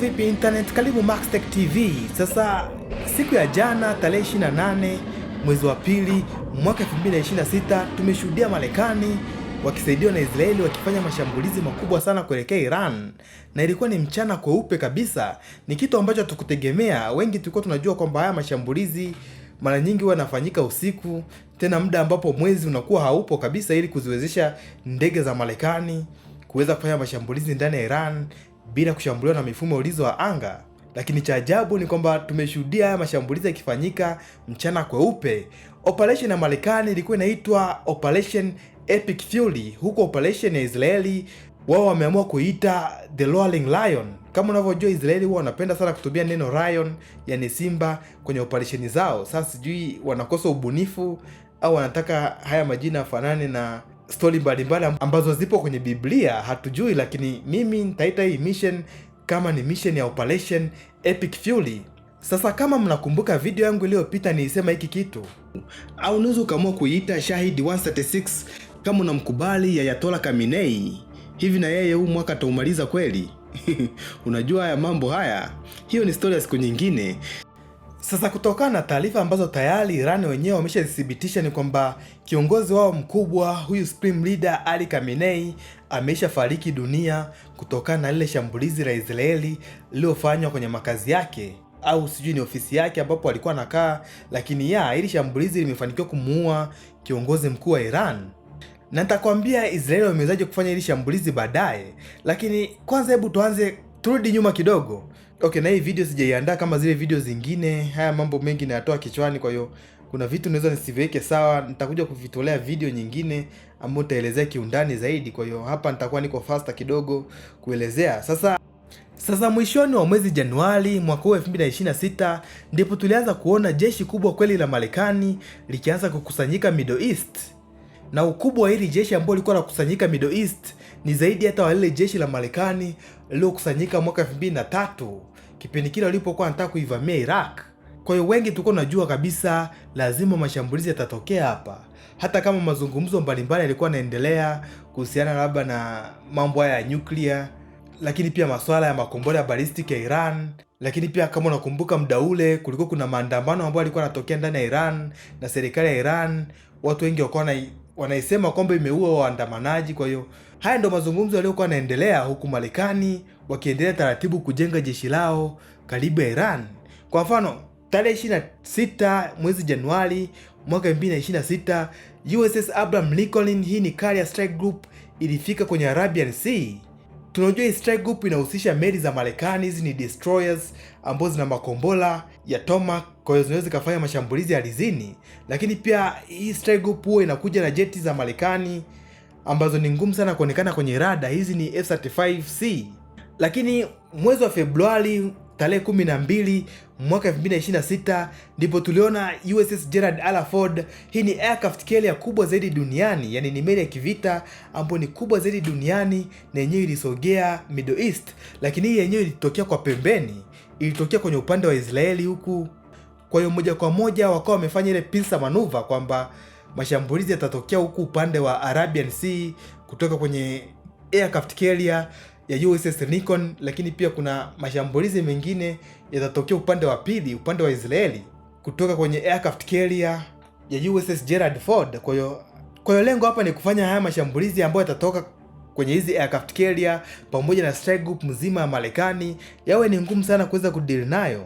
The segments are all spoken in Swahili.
vipi internet, karibu Maxtech TV. Sasa siku ya jana tarehe 28 mwezi wa pili mwaka 2026 tumeshuhudia Marekani wakisaidiwa na Israeli wakifanya mashambulizi makubwa sana kuelekea Iran, na ilikuwa ni mchana kweupe kabisa. Ni kitu ambacho hatukutegemea. Wengi tulikuwa tunajua kwamba haya mashambulizi mara nyingi huwa yanafanyika usiku, tena muda ambapo mwezi unakuwa haupo kabisa, ili kuziwezesha ndege za Marekani kuweza kufanya mashambulizi ndani ya Iran bila kushambuliwa na mifumo ya ulinzi wa anga. Lakini cha ajabu ni kwamba tumeshuhudia haya mashambulizi yakifanyika mchana kweupe. Operation ya Marekani ilikuwa inaitwa Operation Epic Fury, huko operation ya Israeli wao wameamua kuita The Roaring Lion. Kama unavyojua Israeli huwa wanapenda sana kutumia neno lion, yani simba, kwenye operation zao. Sasa sijui wanakosa ubunifu au wanataka haya majina yafanane na story mbalimbali ambazo zipo kwenye Biblia, hatujui, lakini mimi nitaita hii mission kama ni mission ya Operation Epic Fury. Sasa kama mnakumbuka video yangu iliyopita nilisema hiki kitu, au unaweza ukaamua kuiita Shahid 136 kama unamkubali Ayatollah Khamenei. Hivi na yeye huu mwaka ataumaliza kweli? Unajua haya mambo haya, hiyo ni story ya siku nyingine. Sasa kutokana na taarifa ambazo tayari Iran wenyewe wameshazithibitisha ni kwamba kiongozi wao mkubwa huyu Supreme Leader Ali Khamenei ameshafariki dunia kutokana na lile shambulizi la Israeli lililofanywa kwenye makazi yake, au sijui ni ofisi yake ambapo alikuwa anakaa, lakini hili shambulizi limefanikiwa kumuua kiongozi mkuu wa Iran. Na nitakwambia Israeli wamewezaje kufanya hili shambulizi baadaye, lakini kwanza hebu turudi nyuma kidogo. Okay, na hii video sijaiandaa kama zile video zingine. Haya mambo mengi nayatoa kichwani, kwa hiyo kuna vitu naweza nisiviweke sawa. Nitakuja kuvitolea video nyingine ambayo nitaelezea kiundani zaidi, kwa hiyo hapa nitakuwa niko faster kidogo kuelezea. Sasa mwishoni wa mwezi Januari mwaka huu 2026 ndipo tulianza kuona jeshi kubwa kweli la Marekani likianza kukusanyika Middle East. Na ukubwa wa hili jeshi ambalo lilikuwa linakusanyika Middle East ni zaidi hata wa lile jeshi la Marekani lililokusanyika mwaka 2003, kipindi kile walipokuwa wanataka kuivamia Iraq. Kwa hiyo wengi tulikuwa tunajua kabisa lazima mashambulizi yatatokea hapa, hata kama mazungumzo mbalimbali yalikuwa yanaendelea kuhusiana labda na mambo haya ya nuclear, lakini pia masuala ya makombora ya ballistic ya Iran. Lakini pia kama unakumbuka muda ule kulikuwa kuna maandamano ambayo yalikuwa yanatokea ndani ya Iran na serikali ya Iran, watu wengi walikuwa wanaisema kwamba imeua waandamanaji. Kwa hiyo haya ndio mazungumzo yaliyokuwa yanaendelea, huku Marekani wakiendelea taratibu kujenga jeshi lao karibu ya Iran. Kwa mfano, tarehe 26 mwezi Januari mwaka 2026 USS Abraham Lincoln, hii ni carrier strike group, ilifika kwenye Arabian Sea. Tunajua hii strike group inahusisha meli za Marekani. Hizi ni destroyers ambazo zina makombora ya Tomahawk, kwa hiyo zinaweza kufanya mashambulizi ardhini. Lakini pia hii strike group huwa inakuja na jeti za Marekani ambazo ni ngumu sana kuonekana kwenye rada. Hizi ni F-35C. Lakini mwezi wa Februari tarehe 12 mwaka 2026 ndipo tuliona USS Gerald R. Ford. Hii ni aircraft carrier kubwa zaidi duniani, yani ni meli ya kivita ambayo ni kubwa zaidi duniani, na yenyewe ilisogea Middle East. Lakini hii yenyewe ilitokea kwa pembeni, ilitokea kwenye upande wa Israeli huku. Kwa hiyo moja kwa moja wakawa wamefanya ile pincer maneuver kwamba mashambulizi yatatokea huku upande wa Arabian Sea kutoka kwenye aircraft carrier ya USS Lincoln, lakini pia kuna mashambulizi mengine yatatokea upande wa pili, upande wa Israeli, kutoka kwenye aircraft carrier ya USS Gerald Ford. Kwa hiyo lengo hapa ni kufanya haya mashambulizi ambayo yatatoka kwenye hizi aircraft carrier pamoja na strike group mzima ya Marekani yawe ni ngumu sana kuweza kudeal nayo.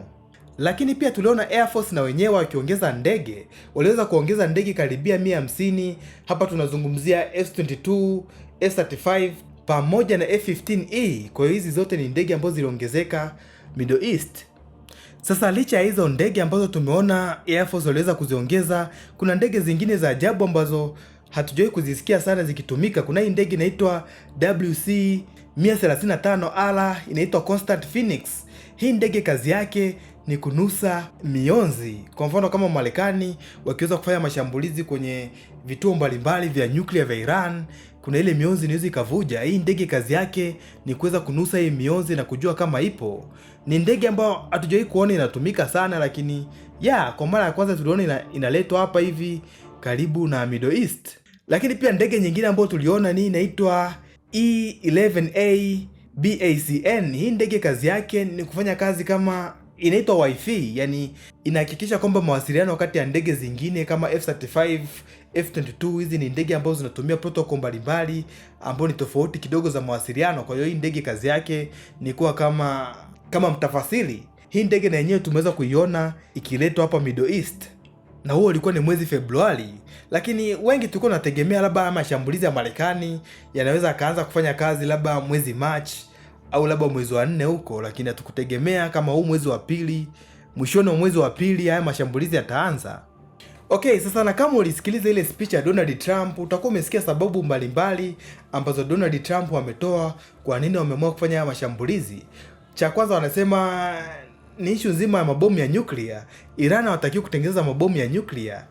Lakini pia tuliona Air Force na wenyewe wakiongeza ndege, waliweza kuongeza ndege karibia 150. Hapa tunazungumzia S-22, F-35 pamoja na F-15E. Kwa hiyo hizi zote ni ndege ambazo ziliongezeka Middle East. Sasa licha ya hizo ndege ambazo tumeona Air Force waliweza kuziongeza, kuna ndege zingine za ajabu ambazo hatujawahi kuzisikia sana zikitumika. Kuna hii ndege inaitwa WC-135R, inaitwa Constant Phoenix. Hii ndege kazi yake ni kunusa mionzi. Kwa mfano kama Marekani wakiweza kufanya mashambulizi kwenye vituo mbalimbali vya nyuklia vya Iran, kuna ile mionzi inaweza ikavuja. Hii ndege kazi yake ni kuweza kunusa hii mionzi na kujua kama ipo. Ni ndege ambayo hatujawahi kuona inatumika sana, lakini kwa mara ya kwanza tuliona inaletwa hapa hivi karibu na Middle East. Lakini pia ndege nyingine ambayo tuliona ni inaitwa E-11A BACN. Hii ndege kazi yake ni kufanya kazi kama inaitwa wifi, yani inahakikisha kwamba mawasiliano kati ya ndege zingine kama F35, F22, hizi ni ndege ambazo zinatumia protocol mbalimbali ambazo ni tofauti kidogo za mawasiliano. Kwa hiyo hii ndege kazi yake ni kuwa kama mtafasiri. Hii ndege na yenyewe tumeweza kuiona ikiletwa hapa Middle East, na huo ulikuwa ni mwezi Februari, lakini wengi tulikuwa tunategemea labda mashambulizi ya Marekani yanaweza akaanza kufanya kazi labda mwezi March au labda mwezi wa 4 huko, lakini hatukutegemea kama huu mwezi wa pili, mwishoni wa mwezi wa pili haya mashambulizi yataanza. Okay, sasa na kama ulisikiliza ile speech ya Donald Trump, utakuwa umesikia sababu mbalimbali ambazo Donald Trump wametoa kwa nini wameamua kufanya haya mashambulizi. Cha kwanza wanasema ni issue nzima ya mabomu ya nyuklia. Iran hawatakiwi kutengeneza mabomu ya nyuklia.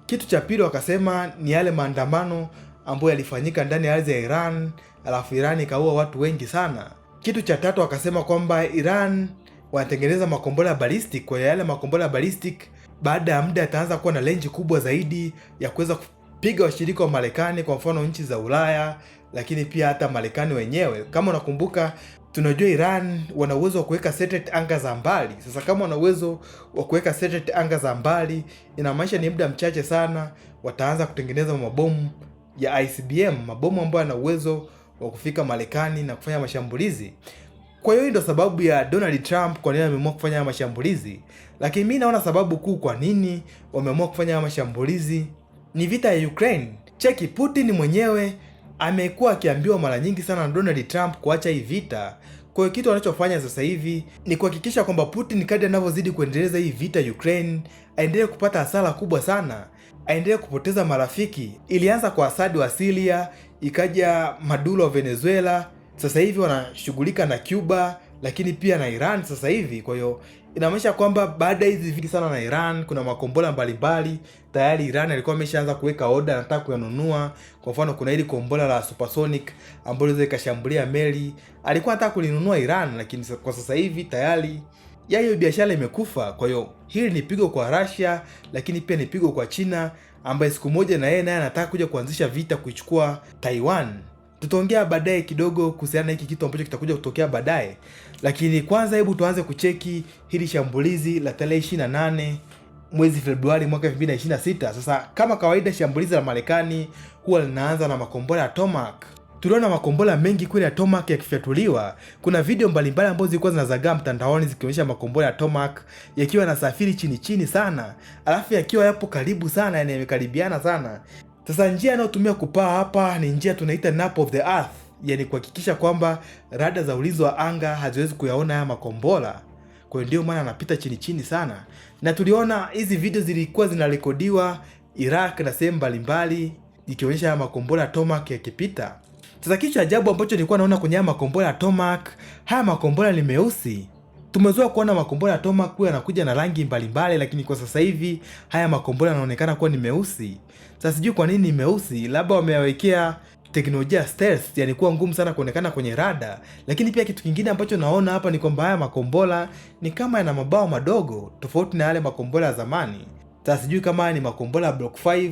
Kitu cha pili wakasema ni yale maandamano ambayo yalifanyika ndani ya ardhi ya Iran, alafu Iran ikaua watu wengi sana. Kitu cha tatu wakasema kwamba Iran wanatengeneza makombora ya ballistic. Kwa yale makombora ya ballistic baada ya muda yataanza kuwa na range kubwa zaidi ya kuweza kupiga washirika wa Marekani, kwa mfano nchi za Ulaya, lakini pia hata Marekani wenyewe. Kama unakumbuka, tunajua Iran wana uwezo wa kuweka satellite anga za mbali. Sasa kama wana uwezo wa kuweka satellite anga za mbali, inamaanisha ni muda mchache sana wataanza kutengeneza mabomu ya ICBM, mabomu ambayo yana uwezo wa kufika Marekani na kufanya mashambulizi. Kwa hiyo ndio sababu ya Donald Trump kwa nini ameamua kufanya mashambulizi. Lakini mimi naona sababu kuu kwa nini wameamua kufanya mashambulizi ni vita ya Ukraine. Cheki, Putin mwenyewe amekuwa akiambiwa mara nyingi sana na Donald Trump kuacha hii vita. Kwa hiyo kitu anachofanya sasa hivi ni kuhakikisha kwamba Putin kadri anavyozidi kuendeleza hii vita Ukraine, aendelee kupata hasara kubwa sana, aendelee kupoteza marafiki. Ilianza kwa Assad wa Syria, ikaja Maduro wa Venezuela, sasa hivi wanashughulika na Cuba, lakini pia na Iran sasa hivi. Kwa hiyo inamaanisha kwamba baada ya hizi vita sana na Iran, kuna makombora mbalimbali tayari Iran alikuwa ameshaanza kuweka order, anataka kuyanunua. Kwa mfano kuna hili kombora la supersonic ambalo linaweza ikashambulia meli, alikuwa anataka kulinunua Iran, lakini kwa sasa hivi tayari hiyo biashara imekufa. Kwa hiyo hili ni pigo kwa Russia, lakini pia ni pigo kwa China ambaye siku moja na yeye naye anataka kuja kuanzisha vita kuichukua Taiwan. Tutaongea baadaye kidogo kuhusiana na hiki kitu ambacho kitakuja kutokea baadaye, lakini kwanza hebu tuanze kucheki hili shambulizi la tarehe 28 mwezi Februari mwaka 2026. Sasa kama kawaida, shambulizi la Marekani huwa linaanza na makombora ya Tomahawk. Tuliona makombora mengi kweli ya Tomahawk yakifyatuliwa. Kuna video mbalimbali ambazo zilikuwa zinazagaa mtandaoni zikionyesha makombora ya Tomahawk yakiwa yanasafiri chini chini sana, alafu yakiwa yapo karibu sana, yani yamekaribiana sana. Sasa njia anayotumia kupaa hapa ni njia tunaita nap of the earth, yani kuhakikisha kwamba rada za ulinzi wa anga haziwezi kuyaona haya makombora. Kwa hiyo ndio maana anapita chini chini sana, na tuliona hizi video zilikuwa zinarekodiwa Iraq na sehemu mbalimbali ikionyesha haya makombora ya Tomahawk yakipita. Sasa kitu cha ajabu ambacho nilikuwa naona kwenye haya makombora ya Tomahawk, haya makombora ni meusi. Tumezoea kuona makombora ya Tomahawk kuwa yanakuja na rangi mbalimbali, lakini kwa sasa hivi haya makombora yanaonekana kuwa ni meusi. Sasa sijui kwa nini ni meusi, labda wameyawekea teknolojia stealth, yani kuwa ngumu sana kuonekana kwenye rada. Lakini pia kitu kingine ambacho naona hapa ni kwamba haya makombora ni kama yana mabawa madogo tofauti na yale makombora ya zamani. Sasa sijui kama haya ni makombora ya Block 5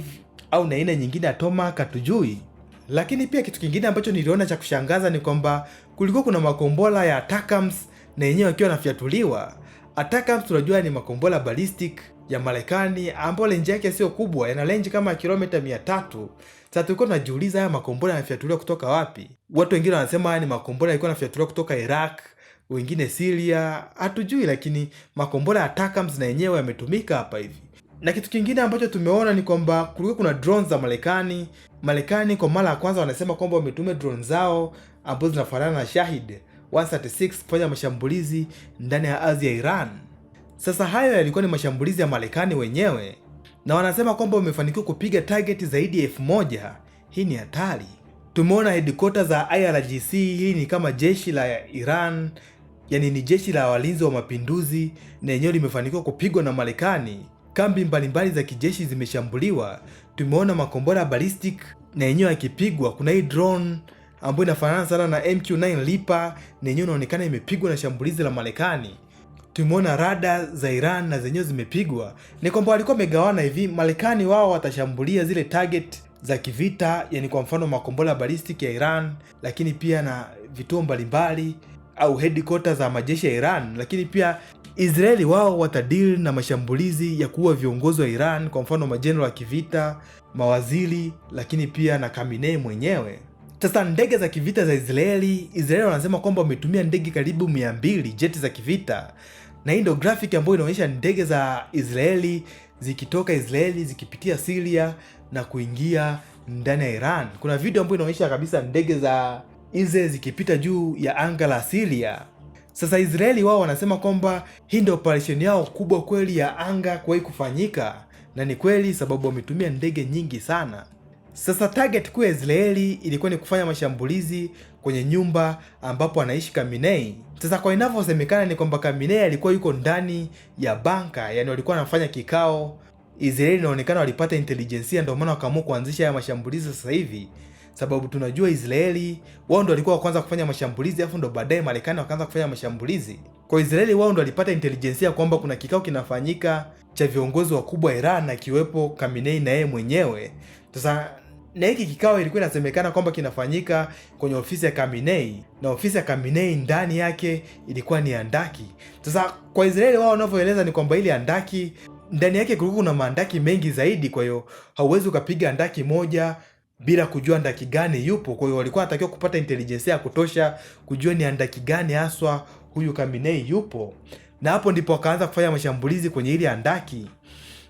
au na aina nyingine ya Tomahawk, hatujui. Lakini pia kitu kingine ambacho niliona cha kushangaza ni kwamba kulikuwa kuna makombora ya ATACMS na yenyewe yakiwa yanafyatuliwa. ATACMS tunajua ni makombora ballistic ya Marekani ambayo range yake sio kubwa, yana range kama kilomita 300. Sasa tulikuwa tunajiuliza haya makombora yanafyatuliwa kutoka wapi? Watu wengine wanasema haya ni makombora yalikuwa yanafyatuliwa kutoka Iraq, wengine Syria, hatujui, lakini makombora ya ATACMS na yenyewe yametumika hapa hivi. Na kitu kingine ambacho tumeona ni kwamba kulikuwa kuna drones za Marekani. Marekani kwa mara ya kwanza wanasema kwamba wametumia drones zao ambazo zinafanana na Shahid 136 kufanya mashambulizi ndani ya ardhi ya Iran. Sasa hayo yalikuwa ni mashambulizi ya Marekani wenyewe, na wanasema kwamba wamefanikiwa kupiga target zaidi ya 1000. Hii ni hatari. Tumeona headquarters za IRGC, hii ni kama jeshi la Iran, yani ni jeshi la walinzi wa mapinduzi, na yenyewe limefanikiwa kupigwa na Marekani. Kambi mbalimbali za kijeshi zimeshambuliwa. Tumeona makombora ballistic na yenyewe yakipigwa. Kuna hii drone ambayo inafanana sana na MQ-9 Reaper na yenyewe inaonekana imepigwa na shambulizi la Marekani. Tumeona rada za Iran na zenyewe zimepigwa. Ni kwamba walikuwa wamegawana hivi, Marekani wao watashambulia zile target za kivita, yani kwa mfano makombora ballistic ya Iran, lakini pia na vituo mbalimbali au headquarters za majeshi ya Iran. Lakini pia Israeli wao watadili na mashambulizi ya kuua viongozi wa Iran, kwa mfano majenerali wa kivita, mawaziri, lakini pia na Khamenei mwenyewe. Sasa ndege za kivita za Israeli wanasema kwamba wametumia ndege karibu 200 jeti za kivita, na hii ndio graphic ambayo inaonyesha ndege za Israeli zikitoka Israeli zikipitia Syria na kuingia ndani ya Iran. Kuna video ambayo inaonyesha kabisa ndege za Israeli zikipita juu ya anga la Syria. Sasa Israeli wao wanasema kwamba hii ndio operation yao kubwa kweli ya anga kuwahi kufanyika, na ni kweli sababu wametumia ndege nyingi sana. Sasa target kuu ya Israeli ilikuwa ni kufanya mashambulizi kwenye nyumba ambapo anaishi Khamenei. Sasa kwa inavyosemekana ni kwamba Khamenei alikuwa yuko ndani ya banka, yani walikuwa wanafanya kikao. Israeli inaonekana walipata intelijensia, ndio maana wakaamua kuanzisha haya mashambulizi sasa hivi, sababu tunajua Israeli wao ndio walikuwa wa kwanza kufanya mashambulizi, afu ndo baadaye Marekani wakaanza kufanya mashambulizi. Kwa Israeli wao ndio walipata intelijensia kwamba kuna kikao kinafanyika cha viongozi wakubwa wa Iran, na kiwepo Khamenei na yeye mwenyewe. Sasa na hiki kikao ilikuwa inasemekana kwamba kinafanyika kwenye ofisi ya Khamenei, na ofisi ya Khamenei ndani yake ilikuwa ni handaki. Sasa kwa Israeli wao wanavyoeleza ni kwamba ile handaki ndani yake kulikuwa kuna mahandaki mengi zaidi, kwa hiyo hauwezi ukapiga handaki moja bila kujua handaki gani yupo. Kwa hiyo walikuwa wanatakiwa kupata intelijensia ya kutosha kujua ni handaki gani haswa huyu Khamenei yupo, na hapo ndipo wakaanza kufanya mashambulizi kwenye ile handaki.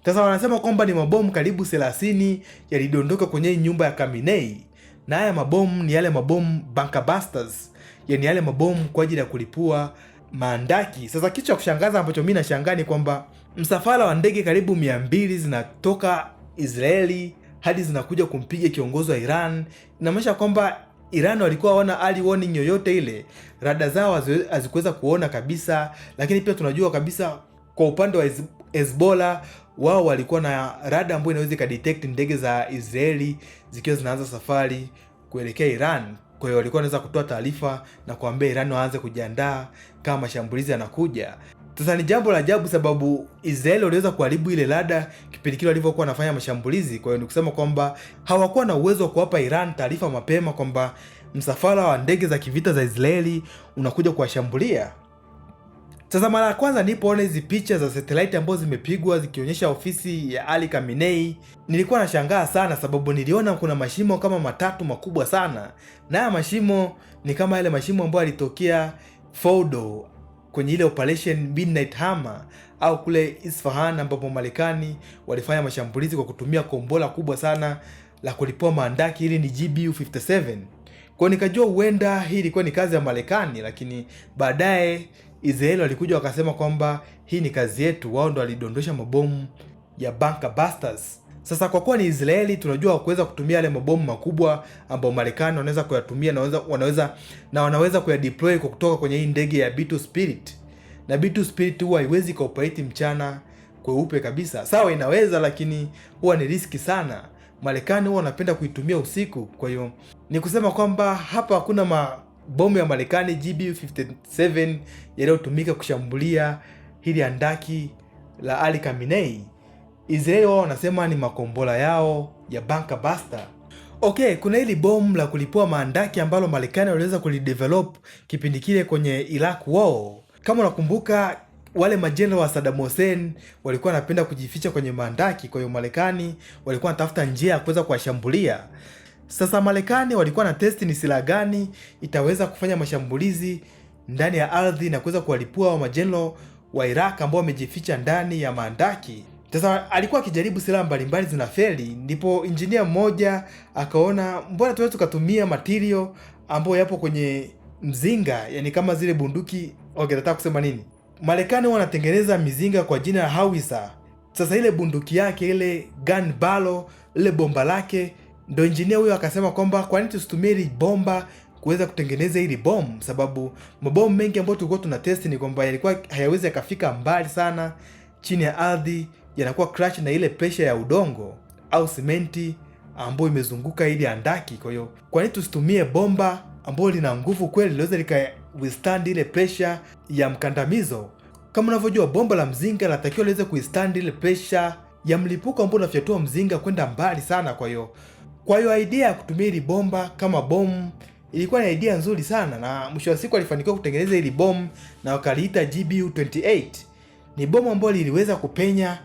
Sasa wanasema kwamba ni mabomu karibu 30 yalidondoka kwenye nyumba ya Khamenei, na haya mabomu ni yale mabomu bunker busters, yani yale mabomu kwa ajili ya kulipua maandaki. Sasa kitu cha kushangaza ambacho mimi nashangaa ni kwamba msafara wa ndege karibu 200 zinatoka Israeli hadi zinakuja kumpiga kiongozi wa Iran. Inamaanisha kwamba Iran walikuwa hawana early warning yoyote ile, rada zao hazikuweza kuona kabisa. Lakini pia tunajua kabisa kwa upande wa Hezbollah wao walikuwa na rada ambayo inaweza ikadetect ndege za Israeli zikiwa zinaanza safari kuelekea Iran. Kwa hiyo walikuwa wanaweza kutoa taarifa na kuambia Iran waanze kujiandaa kama mashambulizi yanakuja. Sasa ni jambo la ajabu sababu Israeli waliweza kuharibu ile rada kipindi kile walivyokuwa wanafanya mashambulizi. Kwa hiyo ni kusema kwamba hawakuwa na uwezo wa kuwapa Iran taarifa mapema kwamba msafara wa ndege za kivita za Israeli unakuja kuwashambulia. Sasa mara ya kwanza nilipoona hizi picha za satellite ambazo zimepigwa zikionyesha ofisi ya Ali Khamenei, nilikuwa nashangaa sana sababu niliona kuna mashimo kama 3 makubwa sana. Na haya mashimo ni kama yale mashimo ambayo yalitokea Fordo kwenye ile operation Midnight Hammer, au kule Isfahan ambapo Marekani walifanya mashambulizi kwa kutumia kombora kubwa sana la kulipua maandaki. Hili ni GBU-57. Kwa nikajua huenda hii ilikuwa ni kazi ya Marekani, lakini baadaye Israeli walikuja wakasema kwamba hii ni kazi yetu. Wao ndo walidondosha mabomu ya bunker busters. Sasa kwa kuwa ni Israeli, tunajua kuweza kutumia yale mabomu makubwa ambayo Marekani wanaweza kuyatumia na wanaweza kuyadeploy kwa kutoka kwenye hii ndege ya B2 Spirit. Na B2 Spirit huwa haiwezi kuoperate mchana kweupe kabisa. Sawa, inaweza, lakini huwa ni riski sana. Marekani huwa wanapenda kuitumia usiku. Kwa hiyo ni kusema kwamba hapa hakuna mabomu ya Marekani GBU-57 yaliyotumika kushambulia hili handaki la Ali Khamenei. Israeli wao wanasema ni makombora yao ya bunker buster. Okay, kuna hili bomu la kulipua maandaki ambalo Marekani waliweza kulidevelop kipindi kile kwenye Iraq War. Kama unakumbuka, wale majenerali wa Saddam Hussein walikuwa wanapenda kujificha kwenye maandaki, kwa hiyo Marekani walikuwa wanatafuta njia ya kuweza kuwashambulia. Sasa Marekani walikuwa na test ni silaha gani itaweza kufanya mashambulizi ndani ya ardhi na kuweza kuwalipua wa majenerali wa Iraq ambao wamejificha ndani ya maandaki. Sasa alikuwa akijaribu silaha mbalimbali zinafeli, ndipo engineer mmoja akaona mbona tuweze tukatumia material ambayo yapo kwenye mzinga, yani kama zile bunduki. Okay, nataka kusema nini? Marekani wanatengeneza mizinga kwa jina la howitzer. Sasa ile bunduki yake, ile gun barrel, ile bomba lake, ndio engineer huyo akasema kwamba kwa nini tusitumie ile bomba kuweza kutengeneza hili bomu, sababu mabomu mengi ambayo tulikuwa tuna test ni kwamba yalikuwa hayawezi yakafika mbali sana chini ya ardhi, yanakuwa crash na ile pressure ya udongo au simenti ambayo imezunguka ile handaki. Kwa hiyo kwa nini tusitumie bomba ambalo lina nguvu kweli, linaweza lika withstand ile pressure ya mkandamizo? Kama unavyojua bomba la mzinga linatakiwa liweze kuwithstand ile pressure ya mlipuko ambao unafyatua mzinga kwenda mbali sana. Kwa hiyo Kwa hiyo idea ya kutumia hili bomba kama bomu ilikuwa ni idea nzuri sana, na mwisho wa siku alifanikiwa kutengeneza hili bomu na wakaliita GBU-28. Ni bomu ambalo liliweza kupenya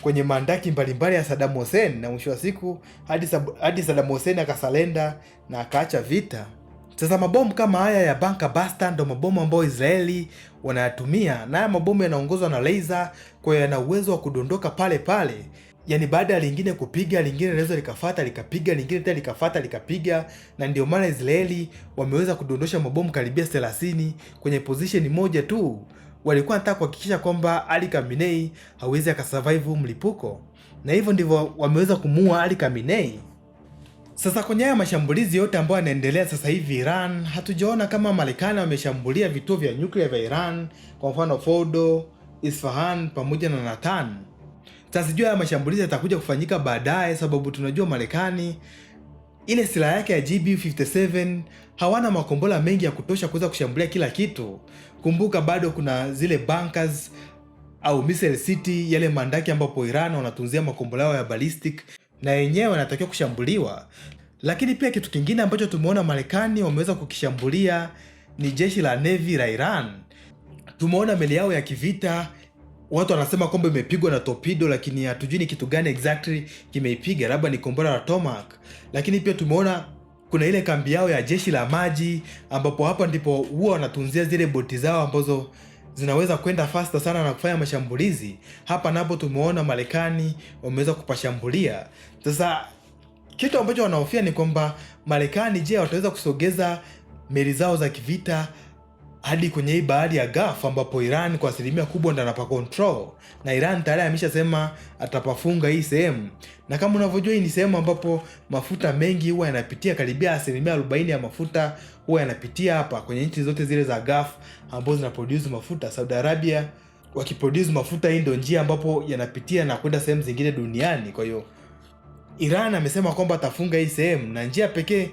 kwenye mandaki mbalimbali ya Saddam Hussein, na mwisho wa siku hadi Saddam Hussein akasalenda na akaacha vita. Sasa mabomu kama haya ya bunker buster ndo mabomu ambayo Israeli wanayatumia, na haya mabomu yanaongozwa na laser, kwa hiyo yana uwezo wa kudondoka pale pale. Yaani baada ya lingine kupiga, lingine linaweza likafuata likapiga, lingine tena likafuata likapiga, na ndio maana Israeli wameweza kudondosha mabomu karibia 30 kwenye position moja tu. Walikuwa wanataka kuhakikisha kwamba Ali Khamenei hawezi akasurvive mlipuko, na hivyo ndivyo wameweza kumuua Ali Khamenei. Sasa kwenye haya mashambulizi yote ambayo yanaendelea sasa hivi Iran, hatujaona kama Marekani wameshambulia vituo vya nyuklia vya Iran, kwa mfano Fordo, Isfahan pamoja na Natanz. Sasa sijui haya mashambulizi yatakuja kufanyika baadaye, sababu tunajua Marekani ile silaha yake ya GBU-57 hawana makombora mengi ya kutosha kuweza kushambulia kila kitu. Kumbuka bado kuna zile bunkers au missile city, yale mandaki ambapo Iran wanatunzia makombora yao ya ballistic, na yenyewe wanatakiwa kushambuliwa. Lakini pia kitu kingine ambacho tumeona Marekani wameweza kukishambulia ni jeshi la Navy la Iran. Tumeona meli yao ya kivita, watu wanasema kwamba imepigwa na torpedo, lakini hatujui ni kitu gani exactly kimeipiga, labda ni kombora la Tomahawk. Lakini pia tumeona kuna ile kambi yao ya jeshi la maji, ambapo hapa ndipo huwa wanatunzia zile boti zao ambazo zinaweza kwenda faster sana na kufanya mashambulizi. Hapa napo tumeona Marekani wameweza kupashambulia. Sasa kitu ambacho wanahofia ni kwamba Marekani, je, wataweza kusogeza meli zao za kivita hadi kwenye hii bahari ya Gulf ambapo Iran kwa asilimia kubwa ndo anapa control, na Iran tayari ameshasema atapafunga hii sehemu. Na kama unavyojua hii ni sehemu ambapo mafuta mengi huwa yanapitia, karibia asilimia 40 ya mafuta huwa yanapitia hapa kwenye nchi zote zile za Gulf ambazo zina produce mafuta. Saudi Arabia wakiproduce mafuta, hii ndio njia ambapo yanapitia na kwenda sehemu zingine duniani. Kwa hiyo Iran amesema kwamba atafunga hii sehemu, na njia pekee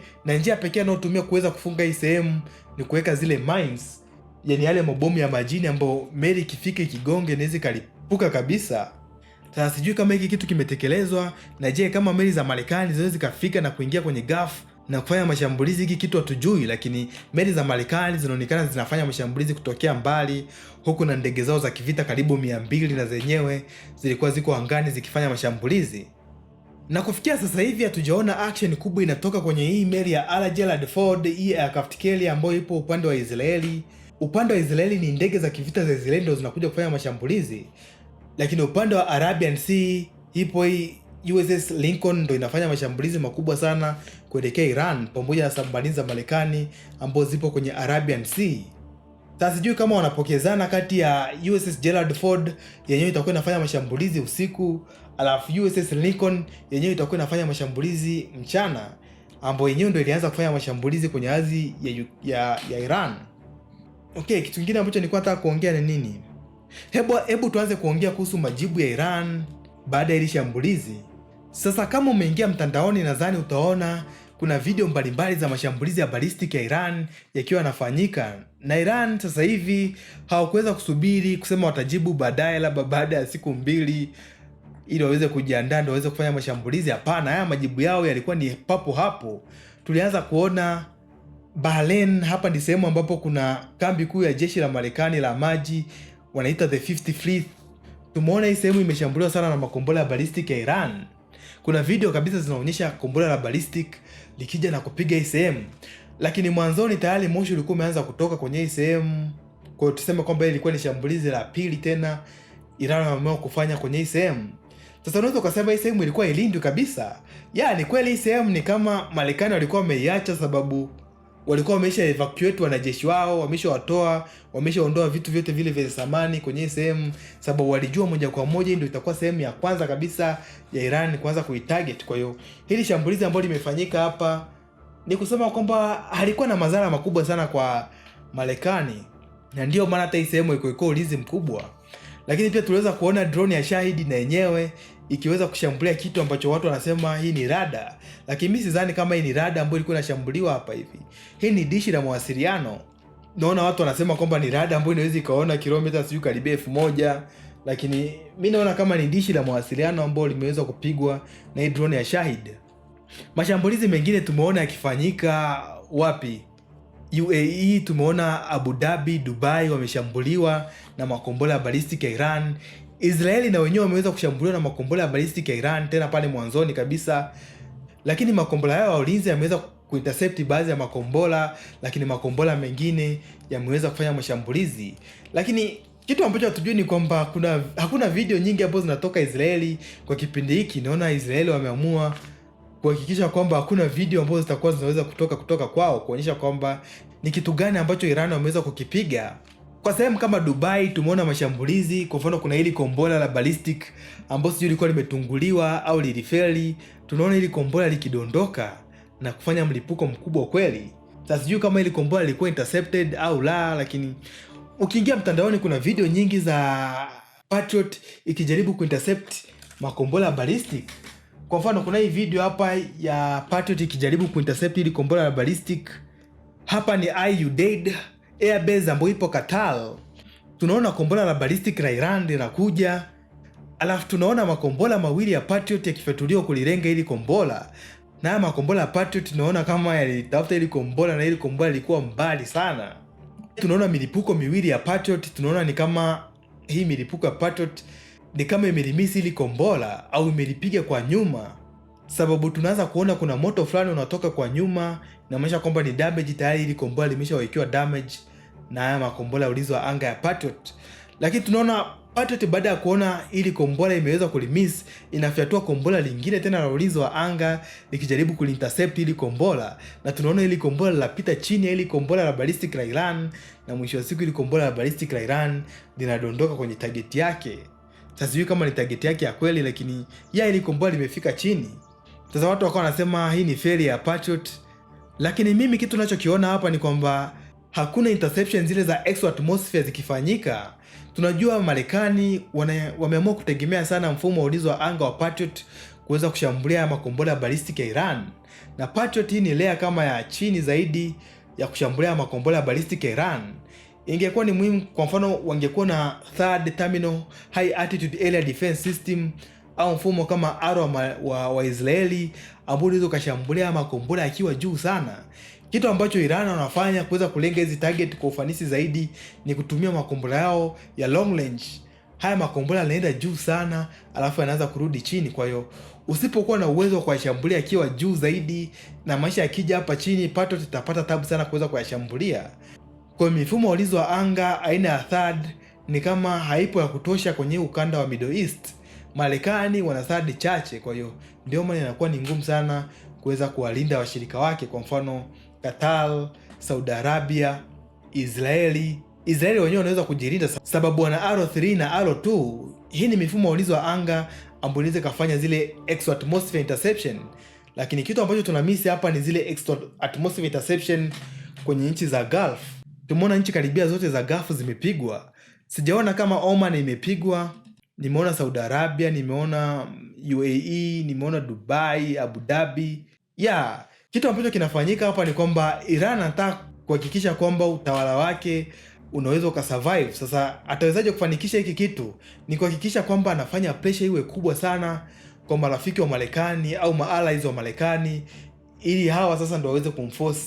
anayotumia kuweza kufunga hii sehemu ni kuweka zile mines, yani yale mabomu ya majini ambayo meli ikifika ikigonge inaweza kalipuka kabisa. Sasa sijui kama hiki kitu kimetekelezwa, na je, kama meli za Marekani zinaweza kufika na kuingia kwenye Gulf na kufanya mashambulizi. Hiki kitu hatujui, lakini meli za Marekani zinaonekana zinafanya mashambulizi kutokea mbali, huku na ndege zao za kivita karibu 200 na zenyewe zilikuwa ziko angani zikifanya mashambulizi. Na kufikia sasa hivi hatujaona action kubwa inatoka kwenye hii meli ya Al Jalad Ford, hii aircraft carrier ambayo ipo upande wa Israeli. Upande wa Israeli ni ndege za kivita za Israeli ndio zinakuja kufanya mashambulizi, lakini upande wa Arabian Sea ipo hii USS Lincoln ndio inafanya mashambulizi makubwa sana kuelekea Iran, pamoja na submarine za Marekani ambazo zipo kwenye Arabian Sea. Sasa sijui kama wanapokezana kati ya USS Gerald Ford yenyewe itakuwa inafanya mashambulizi usiku, alafu USS Lincoln yenyewe itakuwa inafanya mashambulizi mchana, ambapo yenyewe ndio ilianza kufanya mashambulizi kwenye ardhi ya Iran. Okay, kitu kingine ambacho nilikuwa nataka kuongea ni nini? Hebu tuanze kuongea kuhusu majibu ya Iran baada ya ile shambulizi. Sasa kama umeingia mtandaoni, nadhani utaona kuna video mbalimbali za mashambulizi ya ballistic ya Iran yakiwa yanafanyika, na Iran sasa hivi hawakuweza kusubiri kusema watajibu baadaye, labda baada ya siku 2 ili waweze kujiandaa ndio waweze kufanya mashambulizi. Hapana, haya majibu yao yalikuwa ni papo hapo. Tulianza kuona Bahrain, hapa ni sehemu ambapo kuna kambi kuu ya jeshi la Marekani la maji, wanaita the 50th Fleet. Tumeona hii sehemu imeshambuliwa sana na makombora ya ballistic ya Iran. Kuna video kabisa zinaonyesha kombora la ballistic likija na kupiga hii sehemu, lakini mwanzoni tayari moshi ulikuwa umeanza kutoka kwenye hii sehemu. Kwa hiyo tuseme kwamba ilikuwa ni shambulizi la pili tena Iran wameamua kufanya kwenye hii sehemu. Sasa unaweza kusema hii sehemu ilikuwa ilindwi kabisa. Ni kweli hii sehemu ni kama Marekani walikuwa wameiacha, sababu walikuwa wamesha evacuate wanajeshi wao, wameshaondoa vitu vyote vile vya samani kwenye hii sehemu, sababu walijua moja kwa moja ndio itakuwa sehemu ya kwanza kabisa ya Iran kuanza kuitarget. Kwa hiyo hili shambulizi ambalo limefanyika hapa ni kusema kwamba halikuwa na madhara makubwa sana kwa Marekani, na ndio maana hata hii sehemu iko ulinzi mkubwa. Lakini pia tuliweza kuona drone ya Shahid na yenyewe ikiweza kushambulia kitu ambacho watu wanasema hii ni rada, lakini mimi sidhani kama hii ni rada ambayo ilikuwa inashambuliwa hapa hivi. Hii ni dishi la mawasiliano. Naona watu wanasema kwamba ni rada ambayo inaweza ikaona kilomita sijui karibia 1000, lakini mimi naona kama ni dishi la mawasiliano ambayo limeweza kupigwa na hii drone ya Shahid. Mashambulizi mengine tumeona yakifanyika wapi? UAE, tumeona Abu Dhabi, Dubai wameshambuliwa na makombora ya ballistic ya Iran. Israeli na wenyewe wameweza kushambuliwa na makombora ya ballistic ya Iran tena pale mwanzoni kabisa, lakini makombora yao ya ulinzi yameweza kuintercept baadhi ya makombora, lakini makombora mengine yameweza kufanya mashambulizi. Lakini kitu ambacho hatujui ni kwamba hakuna video nyingi ambazo zinatoka Israeli kwa kipindi hiki. Naona Israeli wameamua kuhakikisha kwamba hakuna video ambazo zitakuwa zinaweza kutoka kwao kuonyesha kwamba ni kitu gani ambacho Iran wameweza kukipiga. Kwa sehemu kama Dubai tumeona mashambulizi. Kwa mfano kuna hili kombora la ballistic ambalo sijui lilikuwa limetunguliwa au lilifeli. Tunaona hili kombora likidondoka na kufanya mlipuko mkubwa kweli. Sasa sijui kama hili kombora lilikuwa intercepted au la, lakini ukiingia mtandaoni kuna video nyingi za Patriot ikijaribu kuintercept makombora ballistic. Kwa mfano kuna hii video hapa ya Patriot ikijaribu kuintercept hili kombora la ballistic. Hapa ni Al Udeid Airbase ambayo ipo Qatar. Tunaona kombora la ballistic la Iran linakuja. Alafu tunaona makombora mawili ya Patriot yakifatuliwa kulilenga hili kombora. Na haya makombora ya Patriot tunaona kama yalitafuta hili kombora na hili kombora lilikuwa mbali sana. Tunaona milipuko miwili ya Patriot, tunaona ni kama hii milipuko ya Patriot ni kama imelimisi hili kombora au imelipiga kwa nyuma. Sababu tunaanza kuona kuna moto fulani unatoka kwa nyuma, inamaanisha kwamba ni damage tayari, hili kombora limeshawekewa damage na haya makombora ya ulinzi wa anga ya Patriot. Lakini tunaona Patriot baada ya kuona hili kombora imeweza kulimiss, inafyatua kombora lingine tena la ulinzi wa anga likijaribu kulintercept hili kombora, na tunaona hili kombora linapita chini ya hili kombora la ballistic la Iran, na mwisho wa siku hili kombora la ballistic la Iran linadondoka kwenye target yake. Sasa sijui kama ni target yake ya kweli, lakini hili kombora limefika chini. Sasa watu wakawa wanasema hii ni failure ya Patriot, lakini mimi kitu ninachokiona hapa ni kwamba hakuna interception zile za exo atmosphere zikifanyika. Tunajua Marekani wameamua kutegemea sana mfumo wa ulinzi wa anga wa Patriot kuweza kushambulia makombora ya ballistic ya Iran. Na Patriot hii ni layer kama ya chini zaidi ya kushambulia makombora ya ballistic ya Iran. Ingekuwa ni muhimu kwa mfano wangekuwa na third terminal high altitude area defense system au mfumo kama Arrow wa Israeli ambao unaweza kushambulia makombora yakiwa juu sana. Kitu ambacho Iran wanafanya kuweza kulenga hizi target kwa ufanisi zaidi ni kutumia makombora yao ya long range. Haya makombora yanaenda juu sana alafu yanaanza kurudi chini. Kwa hiyo usipokuwa na uwezo wa kuyashambulia akiwa juu zaidi na maisha yakija hapa chini, Patriot itapata tabu sana kuweza kuyashambulia. Kwa mifumo ya ulinzi wa anga aina ya THAAD ni kama haipo ya kutosha kwenye ukanda wa Middle East. Marekani wana THAAD chache, kwa hiyo ndio maana inakuwa ni ngumu sana kuweza kuwalinda washirika wake, kwa mfano Qatar, Saudi Arabia, Israeli wenyewe wanaweza kujilinda sababu wana Arrow 3 na Arrow 2. Hii ni mifumo ya ulinzi wa anga ambayo inaweza kufanya zile exo atmosphere interception, lakini kitu ambacho tunamisi hapa ni zile exo atmosphere interception kwenye nchi za Gulf. Tumeona nchi karibia zote za Gulf zimepigwa. Sijaona kama Oman imepigwa. Nimeona Saudi Arabia, nimeona UAE, nimeona Dubai, Abu Dhabi. Kitu ambacho kinafanyika hapa ni kwamba Iran anataka kuhakikisha kwamba utawala wake unaweza ukasurvive. Sasa atawezaje kufanikisha hiki kitu? Ni kuhakikisha kwamba anafanya pressure iwe kubwa sana kwa marafiki wa Marekani au ma-allies wa Marekani, ili hawa sasa ndio waweze kumforce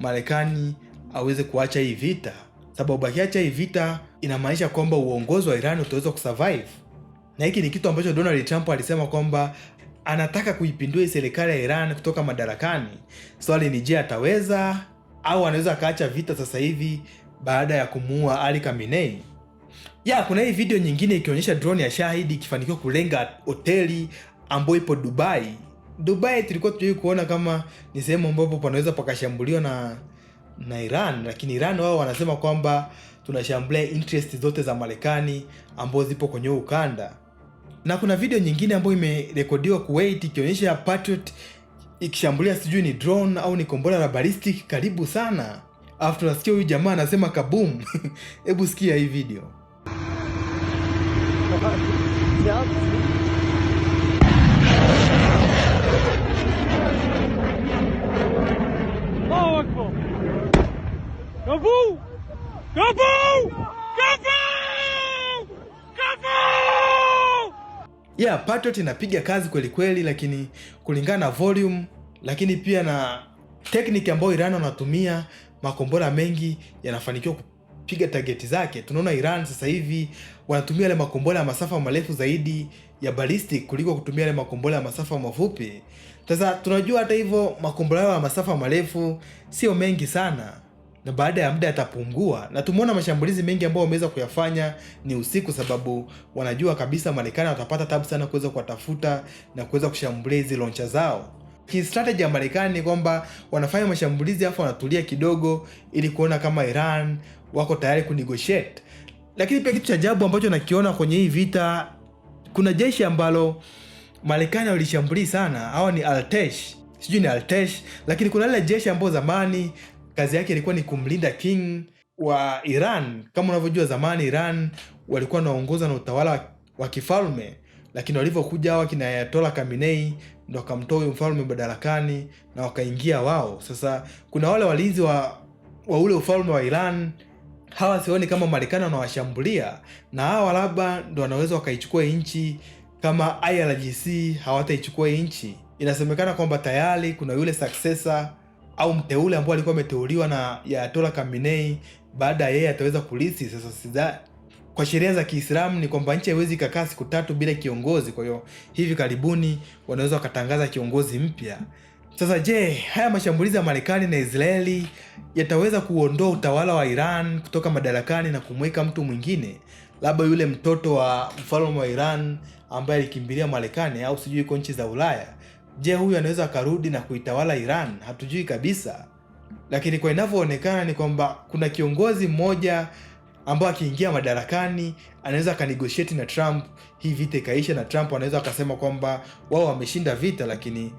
Marekani aweze kuacha hii vita. Sababu akiacha hii vita inamaanisha kwamba uongozi wa Iran utaweza kusurvive. Na hiki ni kitu ambacho Donald Trump alisema kwamba anataka kuipindua serikali ya Iran kutoka madarakani. Swali ni je, ataweza au anaweza kaacha vita sasa hivi baada ya kumuua Ali Khamenei? Kuna hii video nyingine ikionyesha drone ya Shahid ikifanikiwa kulenga hoteli ambayo ipo Dubai. Dubai tulikuwa tunataka kuona kama ni sehemu ambapo panaweza pakashambuliwa na Iran, lakini Iran wao wanasema kwamba tunashambulia interest zote za Marekani ambazo zipo kwenye ukanda. Na kuna video nyingine ambayo imerekodiwa Kuwait ikionyesha Patriot ikishambulia sijui ni drone au ni kombora la ballistic karibu sana. Alafu tunasikia huyu jamaa anasema kaboom. Hebu sikia hii video. Kaboom! Kaboom! Kaboom! Patriot inapiga kazi kweli kweli, lakini kulingana na volume lakini pia na tekniki ambayo Iran wanatumia, makombora mengi yanafanikiwa kupiga target zake. Tunaona Iran sasa hivi wanatumia yale makombora ya masafa marefu zaidi ya ballistic kuliko kutumia yale makombora ya masafa mafupi. Sasa tunajua hata hivyo makombora ya masafa marefu sio mengi sana, na baada ya muda yatapungua, na tumeona mashambulizi mengi ambayo wameweza kuyafanya ni usiku, sababu wanajua kabisa Marekani watapata tabu sana kuweza kuwatafuta na kuweza kushambulia hizi launcher zao. Strategy ya Marekani ni kwamba wanafanya mashambulizi afu wanatulia kidogo ili kuona kama Iran wako tayari kunegotiate. Lakini pia kitu cha ajabu ambacho nakiona kwenye hii vita, kuna jeshi ambalo Marekani walishambulia sana. Hawa ni Al-Tesh. Sijui ni Al-Tesh, lakini kuna ile jeshi ambayo zamani kazi yake ilikuwa ni kumlinda king wa Iran. Kama unavyojua zamani Iran walikuwa wanaongozwa na utawala wa kifalme, lakini walivyokuja hawa kina Ayatollah Khamenei ndo akamtoa huyo mfalme madarakani na wakaingia wao. Sasa kuna wale walinzi wa ule ufalme wa Iran, hawa sioni kama Marekani wanawashambulia, na hawa labda ndo wanaweza wakaichukua nchi kama IRGC hawataichukua nchi. Inasemekana kwamba tayari kuna yule successor au mteule ambao alikuwa ameteuliwa na Ayatollah Khamenei, baada yeye ataweza kulisi. Sasa kwa sheria za Kiislamu ni kwamba nchi haiwezi kukaa siku 3 bila kiongozi. Kwa hiyo hivi karibuni wanaweza wakatangaza kiongozi mpya. Sasa je, haya mashambulizi ya Marekani na Israeli yataweza kuondoa utawala wa Iran kutoka madarakani na kumweka mtu mwingine, labda yule mtoto wa mfalme wa Iran ambaye alikimbilia Marekani au sijui yuko nchi za Ulaya? Je, huyu anaweza akarudi na kuitawala Iran? Hatujui kabisa. Lakini kwa inavyoonekana ni kwamba kuna kiongozi mmoja ambao akiingia madarakani anaweza akanegotiate na Trump, hii vita ikaisha, na Trump anaweza akasema kwamba wao wameshinda vita. Lakini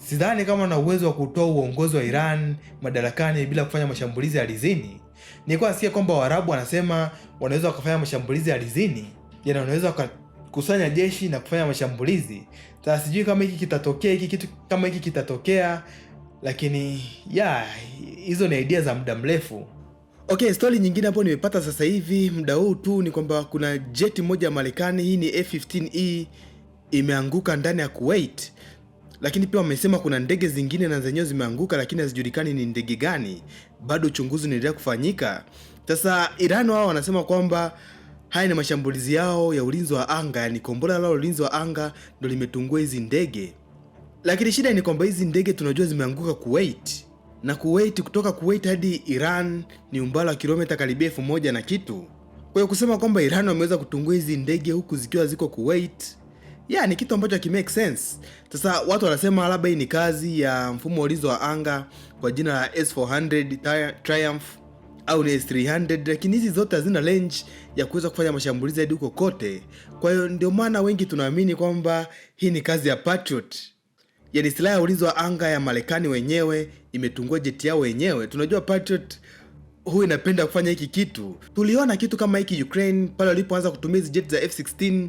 sidhani kama na uwezo wa kutoa uongozi wa Iran madarakani bila kufanya mashambulizi ardhini. Nilikuwa nasikia kwamba Waarabu wanasema wanaweza wakafanya mashambulizi ardhini, yaani wanaweza wakakusanya jeshi na kufanya mashambulizi. Sasa sijui kama hiki kitatokea, hiki kitu kama hiki kitatokea, lakini hizo ni idea za muda mrefu. Okay, story nyingine hapo nimepata sasa hivi muda huu tu ni kwamba kuna jeti moja ya Marekani, hii ni F-15E, imeanguka ndani ya Kuwait. Lakini pia wamesema kuna ndege zingine na zenyewe zimeanguka, lakini hazijulikani ni ndege gani. Bado uchunguzi unaendelea kufanyika. Sasa Iran wao wanasema kwamba haya ni mashambulizi yao ya ulinzi wa anga, yani kombora lao ulinzi wa anga ndio limetungua hizi ndege. Lakini shida ni kwamba hizi ndege tunajua zimeanguka Kuwait. Na Kuwait, kutoka Kuwait hadi Iran ni umbali wa kilomita karibia 1000 na kitu. Kwa hiyo kusema kwamba Iran wameweza kutungua hizi ndege huku zikiwa ziko Kuwait, ni kitu ambacho hakimake sense. Sasa watu wanasema labda hii ni kazi ya mfumo wa ulinzi wa anga kwa jina la S-400 Triumph au ni S-300, lakini hizi zote hazina range ya kuweza kufanya mashambulizi hadi huko kote. Kwa hiyo ndio maana wengi tunaamini kwamba hii ni kazi ya Patriot, yaani silaha ya ulinzi wa anga ya Marekani wenyewe imetungua jeti yao wenyewe. Tunajua Patriot huwa inapenda kufanya hiki kitu. Tuliona kitu kama hiki Ukraine pale walipoanza kutumia hizi jeti za F-16.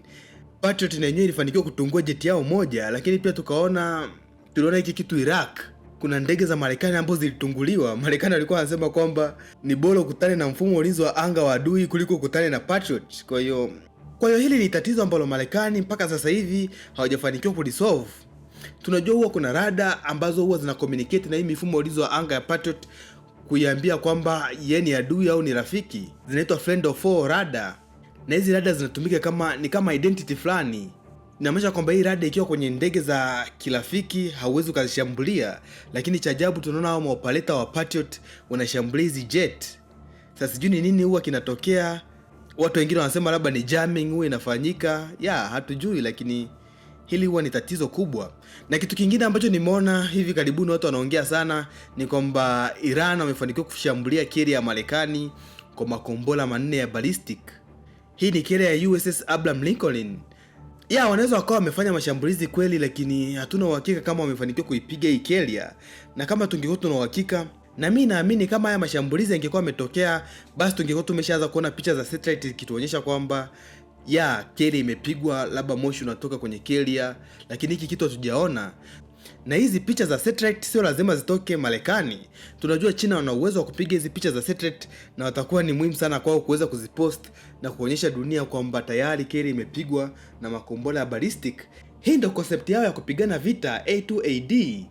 Patriot na yenyewe ilifanikiwa kutungua jeti yao moja, lakini pia tuliona hiki kitu Iraq. Kuna ndege za Marekani ambazo zilitunguliwa. Marekani walikuwa wanasema kwamba ni bora ukutane na mfumo wa ulinzi wa anga wa adui kuliko ukutane na Patriot. Kwa hiyo hili ni tatizo ambalo Marekani mpaka sasa hivi hawajafanikiwa kulisolve. Tunajua huwa kuna rada ambazo huwa zina communicate na hii mifumo ya ulinzi wa anga ya Patriot kuiambia kwamba yeye ni adui au ni rafiki. Zinaitwa friend or foe rada. Na hizi rada zinatumika kama identity fulani. Inamaanisha kwamba hii rada ikiwa kwenye ndege za kirafiki hauwezi ukazishambulia, lakini cha ajabu tunaona hao maoperator wa Patriot wanashambulia hizi jet. Sasa sijui ni nini huwa kinatokea. Watu wengine wanasema labda ni jamming huwa inafanyika. Hatujui, lakini hili huwa ni tatizo kubwa. Na kitu kingine ambacho nimeona hivi karibuni watu wanaongea sana ni kwamba Iran wamefanikiwa kushambulia carrier ya Marekani kwa makombora 4 ya ballistic. Hii ni carrier ya USS Abraham Lincoln. Wanaweza wakawa wamefanya mashambulizi kweli, lakini hatuna uhakika kama wamefanikiwa kuipiga hii carrier. Na kama tungekuwa tuna uhakika, na mimi naamini kama haya mashambulizi yangekuwa yametokea, basi tungekuwa tumeshaanza kuona picha za satellite zikituonyesha kwamba carrier imepigwa, labda moshi unatoka kwenye carrier, lakini hiki kitu hatujaona. Na hizi picha za satellite sio lazima zitoke Marekani. Tunajua China wana uwezo wa kupiga hizi picha za satellite na watakuwa ni muhimu sana kwao kuweza kuzipost na kuonyesha dunia kwamba tayari carrier imepigwa na makombora ya ballistic. Hii ndio concept yao ya kupigana vita A to AD.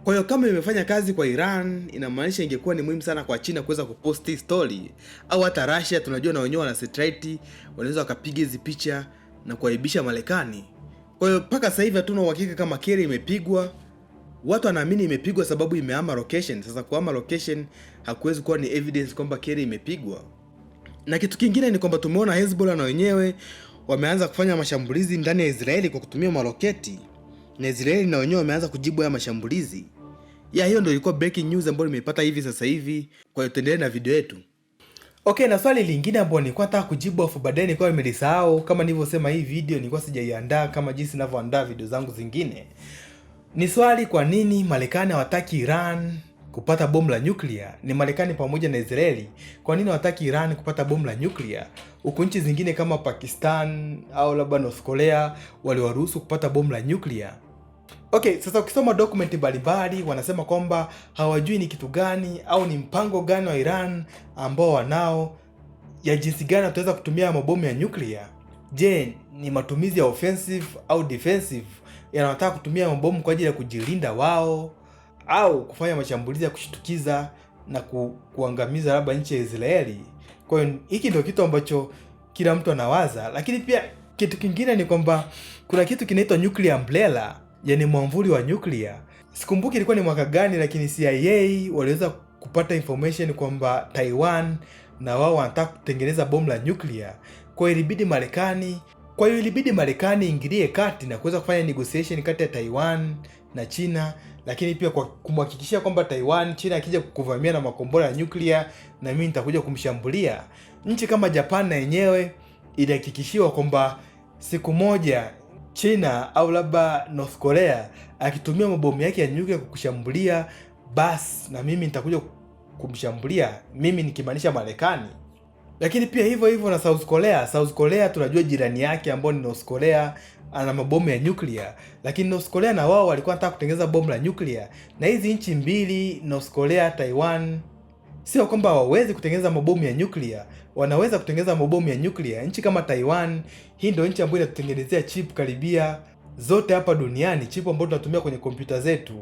Kwa hiyo kama imefanya kazi kwa Iran, inamaanisha ingekuwa ni muhimu sana kwa China kuweza kupost story, au hata Russia. Tunajua na wenyewe wana satellite, wanaweza wakapiga hizi picha na kuaibisha Marekani. Kwa hiyo mpaka sasa hivi hatuna uhakika kama Kerry imepigwa. Watu wanaamini imepigwa sababu imehama location. Sasa kuhama location hakuwezi kuwa ni evidence kwamba Kerry imepigwa. Na kitu kingine ni kwamba tumeona Hezbollah na wenyewe wameanza kufanya mashambulizi ndani ya Israeli kwa kutumia maroketi, na Israeli na wenyewe wameanza kujibu haya mashambulizi. Hiyo ndio ilikuwa breaking news ambayo nimeipata hivi sasa hivi. Kwa hiyo tuendelee na video yetu. Okay, na swali lingine ambalo nilikuwa nataka kujibu afu baadaye nilikuwa nimelisahau. Kama nilivyosema, hii video nilikuwa sijaiandaa kama jinsi ninavyoandaa video zangu zingine. Ni swali, kwa nini Marekani hawataki Iran kupata bomu la nyuklia? Ni Marekani pamoja na Israeli. Kwa nini hawataki Iran kupata bomu la nyuklia? Huku nchi zingine kama Pakistan au labda North Korea waliwaruhusu kupata bomu la nyuklia. Okay, sasa ukisoma dokumenti mbalimbali wanasema kwamba hawajui ni kitu gani au ni mpango gani wa Iran ambao wanao ya jinsi gani wataweza kutumia mabomu ya nyuklia. Je, ni matumizi ya offensive au defensive? Yanataka kutumia mabomu kwa ajili ya kujilinda wao au kufanya mashambulizi ya kushtukiza na kuangamiza labda nchi ya Israeli? Kwa hiyo hiki ndio kitu ambacho kila mtu anawaza. Lakini pia kitu kingine ni kwamba kuna kitu kinaitwa nuclear umbrella, yani mwamvuli wa nyuklia. Sikumbuki ilikuwa ni mwaka gani, lakini CIA waliweza kupata information kwamba Taiwan na wao wanataka kutengeneza bomu la nyuklia. Kwa hiyo ilibidi Marekani ingilie kati na kuweza kufanya negotiation kati ya Taiwan na China, lakini pia kwa kumhakikishia kwamba China akija kukuvamia na makombora ya nyuklia na mimi nitakuja kumshambulia. Nchi kama Japan na yenyewe ilihakikishiwa kwamba siku moja China au labda North Korea akitumia mabomu yake ya nyuklia kukushambulia, basi na mimi nitakuja kumshambulia, mimi nikimaanisha Marekani. Lakini pia hivyo hivyo na South Korea. South Korea tunajua jirani yake ambao ni North Korea ana mabomu ya nyuklia, lakini North Korea na wao walikuwa wanataka kutengeneza bomu la nyuklia. Na hizi nchi mbili, North Korea, Taiwan, sio kwamba hawawezi kutengeneza mabomu ya nyuklia, wanaweza kutengeneza mabomu ya nyuklia. Nchi kama Taiwan, hii ndio nchi ambayo inatutengenezea chip karibia zote hapa duniani, chip ambazo tunatumia kwenye kompyuta zetu,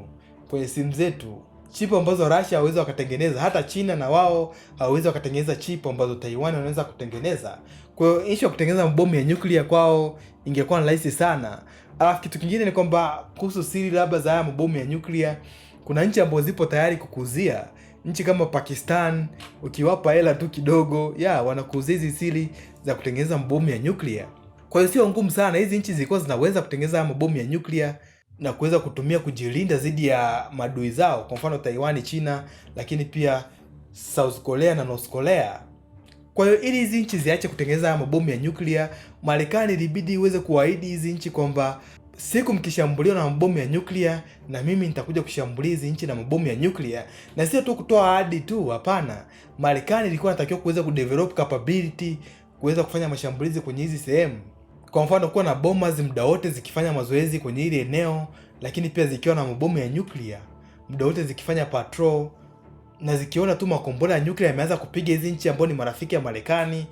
kwenye simu zetu, chip ambazo Russia hawezi wakatengeneza. Hata China na wao hawezi wakatengeneza chip ambazo Taiwan wanaweza kutengeneza. Kwa hiyo issue ya kutengeneza mabomu ya nyuklia kwao ingekuwa rahisi sana. Alafu kitu kingine ni kwamba kuhusu siri labda za haya mabomu ya nyuklia, kuna nchi ambazo zipo tayari kukuzia. Nchi kama Pakistan, ukiwapa hela tu kidogo, wanakuuzia hizi siri za kutengeneza mabomu ya nyuklia. Kwa hiyo sio ngumu sana. Hizi nchi zilikuwa zinaweza kutengeneza mabomu ya nyuklia na kuweza kutumia kujilinda dhidi ya madui zao, kwa mfano Taiwan, China, lakini pia South Korea na North Korea. Kwa hiyo ili hizi nchi ziache kutengeneza mabomu ya nyuklia, Marekani ilibidi iweze kuahidi hizi nchi kwamba siku mkishambuliwa na mabomu ya nyuklia na mimi nitakuja kushambulia hizi nchi na mabomu ya nyuklia. Na sio tu kutoa ahadi tu, hapana. Marekani ilikuwa inatakiwa kuweza kudevelop capability, kuweza kufanya mashambulizi kwenye hizi sehemu. Kwa mfano kuwa na bombers muda wote zikifanya mazoezi kwenye ile eneo, lakini pia zikiwa na mabomu ya nyuklia muda wote zikifanya patrol, na zikiona tu makombora ya nyuklia yameanza kupiga hizi nchi ambazo ni marafiki ya Marekani,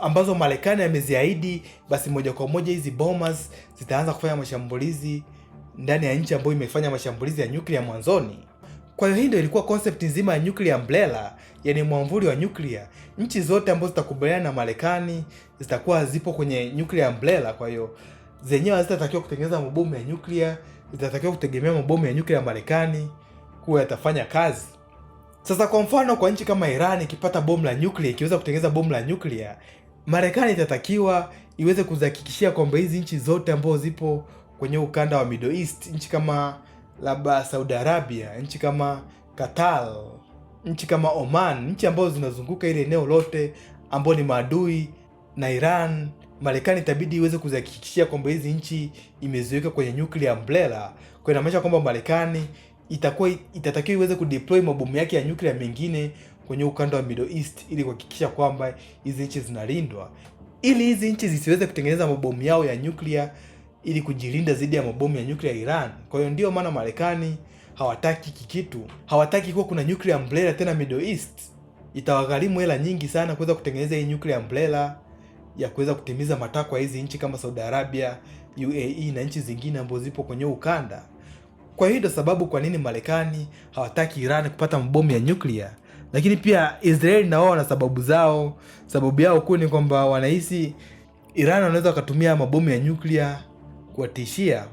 ambazo Marekani ameziahidi, basi moja kwa moja hizi bombers zitaanza kufanya mashambulizi ndani ya nchi ambayo imefanya mashambulizi ya nyuklia mwanzoni. Kwa hiyo hii ndio ilikuwa concept nzima ya nuclear umbrella, yani mwamvuli wa nyuklia. Nchi zote ambazo zitakubaliana na Marekani zitakuwa zipo kwenye nuclear umbrella. Kwa hiyo zenyewe hazitatakiwa kutengeneza mabomu ya nyuklia, zitatakiwa kutegemea mabomu ya nyuklia ya Marekani kuwa yatafanya kazi. Sasa kwa mfano, kwa nchi kama Iran ikipata bomu la nyuklia, ikiweza kutengeneza bomu la nyuklia, Marekani itatakiwa iweze kuzihakikishia kwamba hizi nchi zote ambazo zipo kwenye ukanda wa Middle East, nchi kama labda Saudi Arabia, nchi kama Qatar, nchi kama Oman, nchi ambazo zinazunguka ile eneo lote ambao ni maadui na Iran, Marekani itabidi iweze kuzihakikishia kwamba hizi nchi imeziweka kwenye nuclear umbrella. Kwa inamaanisha kwamba Marekani itatakiwa iweze kudeploy mabomu yake ya nyuklia mengine kwenye ukanda wa Middle East ili kuhakikisha kwamba hizi nchi zinalindwa, ili hizi nchi zisiweze kutengeneza mabomu yao ya nyuklia ili kujilinda dhidi ya mabomu ya nyuklia ya Iran. Kwa hiyo ndio maana Marekani hawataki kikitu, hawataki kuwa kuna nuclear umbrella tena Middle East. Itawagharimu hela nyingi sana kuweza kutengeneza hii nuclear umbrella ya kuweza kutimiza matakwa hizi nchi kama Saudi Arabia, UAE na nchi zingine ambazo zipo kwenye ukanda. Kwa hiyo ndio sababu kwa nini Marekani hawataki Iran kupata mabomu ya nyuklia. Lakini pia Israeli na wao wana sababu zao. Sababu yao kuu ni kwamba wanahisi Iran wanaweza wakatumia mabomu ya nyuklia kuwatishia